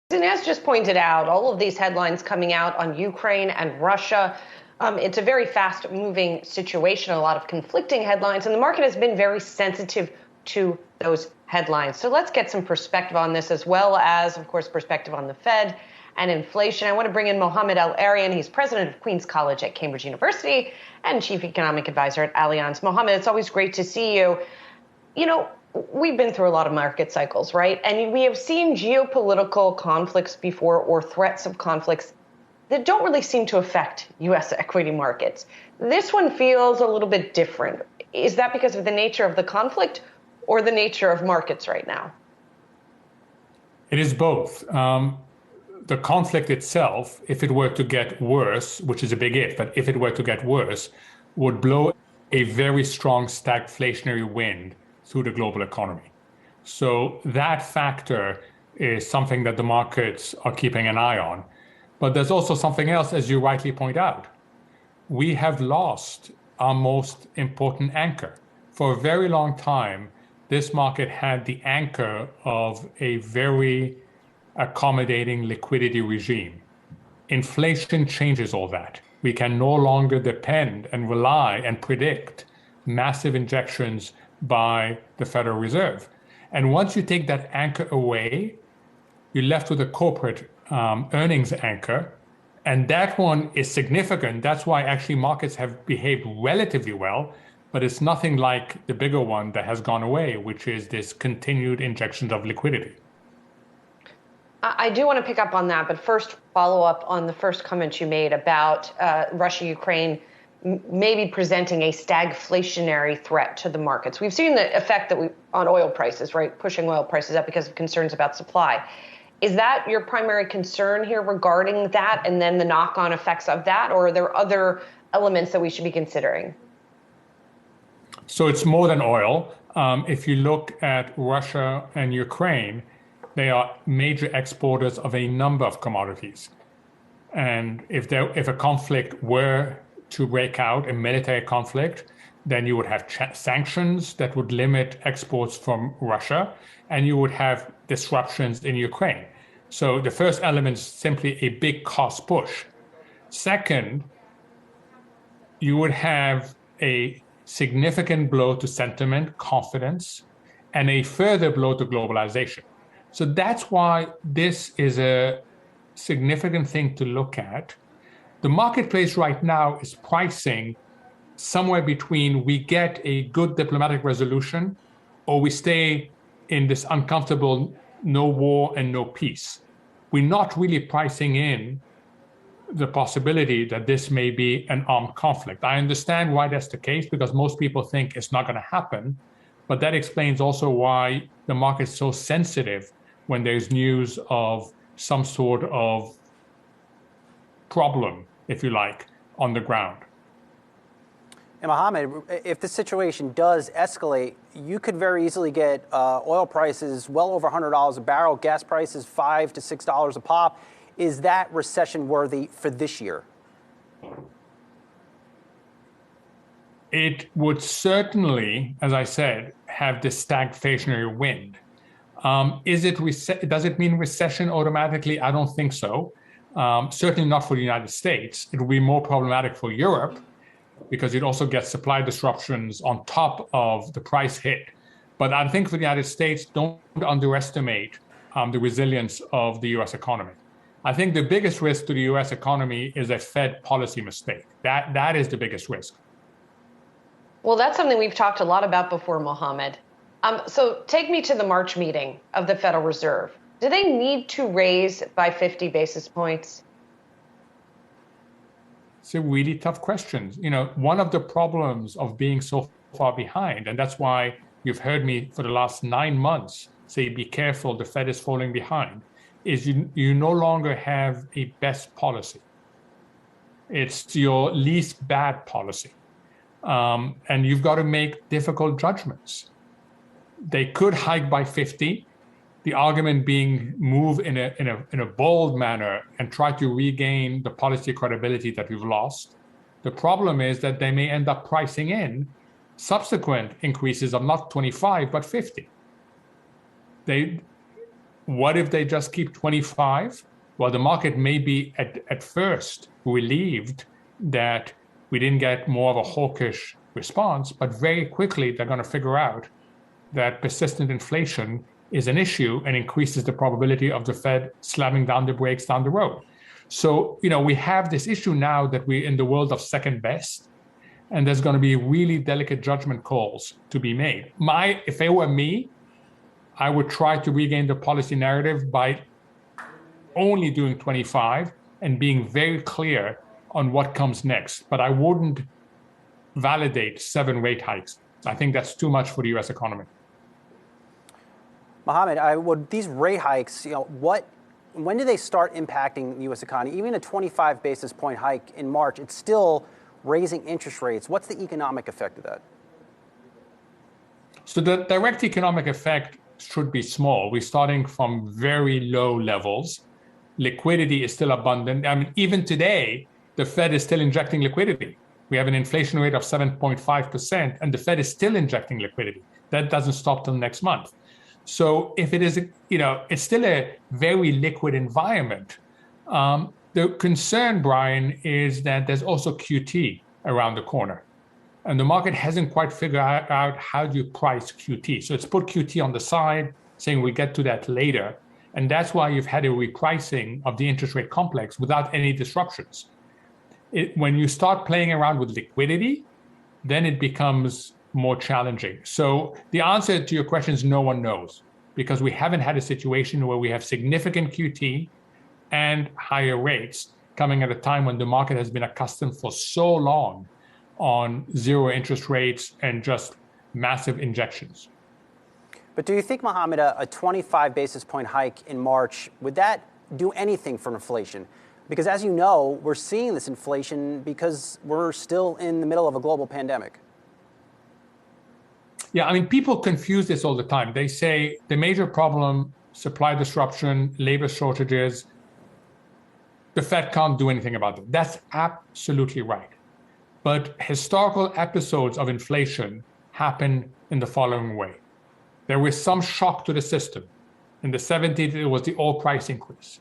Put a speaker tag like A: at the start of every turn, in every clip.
A: And as just pointed out, all of these headlines coming out on Ukraine and Russia, it's a very fast-moving situation, a lot of conflicting headlines, and the market has been very sensitive to those headlines. So let's get some perspective on this, as well as, of course, perspective on the Fed and inflation. I want to bring in Mohamed El-Erian. He's president of Queen's College at Cambridge University and chief economic advisor at Allianz. Mohamed, it's always great to see you. You know, we've been through a lot of market cycles, right? And we have seen geopolitical conflicts before, or threats of conflicts that don't really seem to affect U.S. equity markets. This one feels a little bit different. Is that because of the nature of the conflict or the nature of markets right now?
B: It is both. The conflict itself, if it were to get worse, which is a big if, but if it were to get worse, would blow a very strong stagflationary wind through the global economy. So that factor is something that the markets are keeping an eye on. But there's also something else, as you rightly point out. We have lost our most important anchor. For a very long time, this market had the anchor of a very accommodating liquidity regime. Inflation changes all that. We can no longer depend and rely and predict massive injections by the Federal Reserve. And once you take that anchor away, you're left with a corporate earnings anchor. And that one is significant. That's why actually markets have behaved relatively well, but it's nothing like the bigger one that has gone away, which is this continued injections of liquidity.
A: I do want to pick up on that, but first follow up on the first comment you made about Russia, Ukraine, maybe presenting a stagflationary threat to the markets. We've seen the effect that on oil prices, right? Pushing oil prices up because of concerns about supply. Is that your primary concern here regarding that and then the knock-on effects of that, or are there other elements that we should be considering?
B: So it's more than oil. If you look at Russia and Ukraine, they are major exporters of a number of commodities. And if a conflict were to break out, a military conflict, then you would have sanctions that would limit exports from Russia, and you would have disruptions in Ukraine. So the first element is simply a big cost push. Second, you would have a significant blow to sentiment, confidence, and a further blow to globalization. So that's why this is a significant thing to look at. The marketplace right now is pricing somewhere between we get a good diplomatic resolution or we stay in this uncomfortable no war and no peace. We're not really pricing in the possibility that this may be an armed conflict. I understand why that's the case, because most people think it's not going to happen, but that explains also why the market's so sensitive when there's news of some sort of problem, if you like, on the ground.
C: And Mohamed, if the situation does escalate, you could very easily get oil prices well over $100 a barrel, gas prices $5 to $6 a pop. Is that recession worthy for this year?
B: It would certainly, as I said, have this stagflationary wind. Does it mean recession automatically? I don't think so. Certainly not for the United States. It will be more problematic for Europe because it also gets supply disruptions on top of the price hit. But I think for the United States, don't underestimate the resilience of the US economy. I think the biggest risk to the US economy is a Fed policy mistake. That is the biggest risk.
A: Well, that's something we've talked a lot about before, Mohamed. So take me to the March meeting of the Federal Reserve. Do they need to raise by 50 basis points?
B: It's a really tough question. You know, one of the problems of being so far behind, and that's why you've heard me for the last 9 months say, be careful, the Fed is falling behind, is you no longer have a best policy. It's your least bad policy. And you've got to make difficult judgments. They could hike by 50, the argument being move in a bold manner and try to regain the policy credibility that we've lost. The problem is that they may end up pricing in subsequent increases of not 25, but 50. What if they just keep 25? Well, the market may be at first relieved that we didn't get more of a hawkish response, but very quickly they're going to figure out that persistent inflation is an issue and increases the probability of the Fed slamming down the brakes down the road. So, we have this issue now that we're in the world of second best, and there's going to be really delicate judgment calls to be made. If it were me, I would try to regain the policy narrative by only doing 25 and being very clear on what comes next. But I wouldn't validate 7 rate hikes. I think that's too much for the US economy.
C: Mohamed, would these rate hikes, when do they start impacting the U.S. economy? Even a 25 basis point hike in March, it's still raising interest rates. What's the economic effect of that?
B: So the direct economic effect should be small. We're starting from very low levels. Liquidity is still abundant. I mean, even today, the Fed is still injecting liquidity. We have an inflation rate of 7.5%, and the Fed is still injecting liquidity. That doesn't stop till next month. So if it is, it's still a very liquid environment. The concern, Brian, is that there's also QT around the corner. And the market hasn't quite figured out how do you price QT. So it's put QT on the side, saying we'll get to that later. And that's why you've had a repricing of the interest rate complex without any disruptions. When you start playing around with liquidity, then it becomes more challenging. So the answer to your question is no one knows, because we haven't had a situation where we have significant QT and higher rates coming at a time when the market has been accustomed for so long on zero interest rates and just massive injections.
C: But do you think, Mohamed, a 25 basis point hike in March, would that do anything for inflation? Because as you know, we're seeing this inflation because we're still in the middle of a global pandemic.
B: Yeah, I mean, people confuse this all the time. They say the major problem, supply disruption, labor shortages, the Fed can't do anything about it. That's absolutely right. But historical episodes of inflation happen in the following way. There was some shock to the system. In the 70s, it was the oil price increase.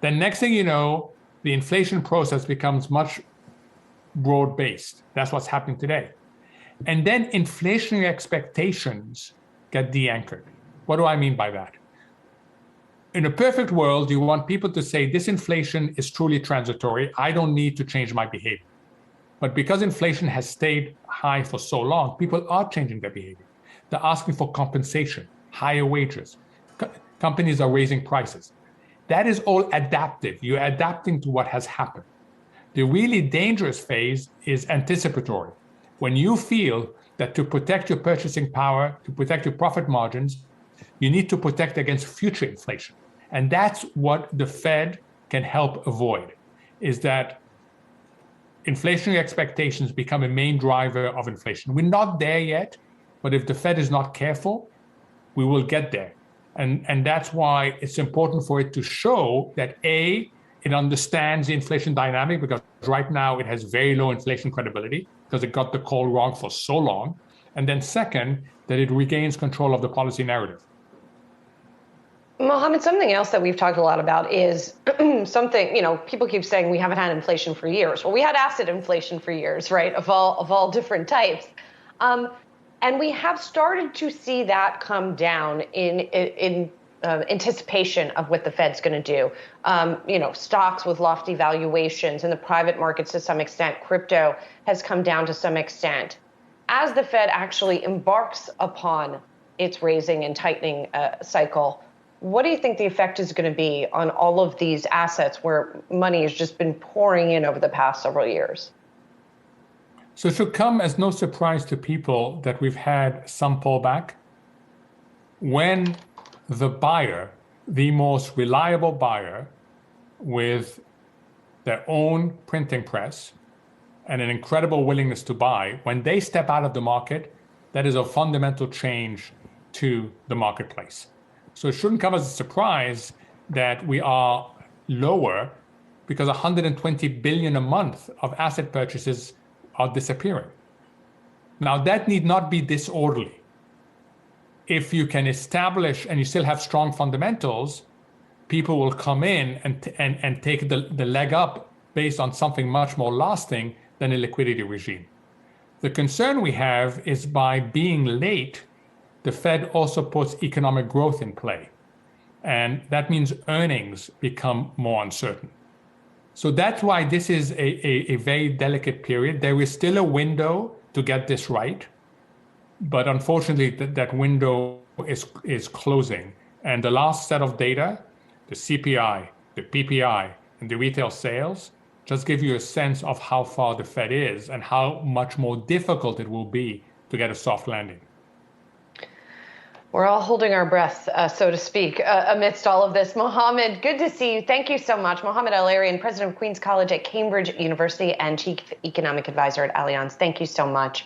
B: Then next thing you know, the inflation process becomes much broad-based. That's what's happening today. And then inflationary expectations get de-anchored. What do I mean by that? In a perfect world, you want people to say, this inflation is truly transitory. I don't need to change my behavior. But because inflation has stayed high for so long, people are changing their behavior. They're asking for compensation, higher wages. Companies are raising prices. That is all adaptive. You're adapting to what has happened. The really dangerous phase is anticipatory. When you feel that to protect your purchasing power, to protect your profit margins, you need to protect against future inflation. And that's what the Fed can help avoid, is that inflationary expectations become a main driver of inflation. We're not there yet, but if the Fed is not careful, we will get there. And that's why it's important for it to show that A, it understands the inflation dynamic, because right now it has very low inflation credibility because it got the call wrong for so long. And then second, that it regains control of the policy narrative.
A: Mohamed, something else that we've talked a lot about is something, people keep saying we haven't had inflation for years. Well, we had asset inflation for years, right, of all different types. And we have started to see that come down in anticipation of what the Fed's going to do. Stocks with lofty valuations in the private markets to some extent. Crypto has come down to some extent. As the Fed actually embarks upon its raising and tightening cycle, what do you think the effect is going to be on all of these assets where money has just been pouring in over the past several years?
B: So it should come as no surprise to people that we've had some pullback when the buyer, the most reliable buyer with their own printing press and an incredible willingness to buy, when they step out of the market, that is a fundamental change to the marketplace. So it shouldn't come as a surprise that we are lower, because 120 billion a month of asset purchases are disappearing. Now, that need not be disorderly. if you can establish and you still have strong fundamentals, people will come in and take the leg up based on something much more lasting than a liquidity regime. The concern we have is by being late, the Fed also puts economic growth in play. And that means earnings become more uncertain. So that's why this is a very delicate period. There is still a window to get this right. But unfortunately, that window is closing. And the last set of data, the CPI, the PPI, and the retail sales, just give you a sense of how far the Fed is and how much more difficult it will be to get a soft landing.
A: We're all holding our breath, so to speak, amidst all of this. Mohamed, good to see you. Thank you so much. Mohamed El-Erian, president of Queens College at Cambridge University and chief economic advisor at Allianz. Thank you so much.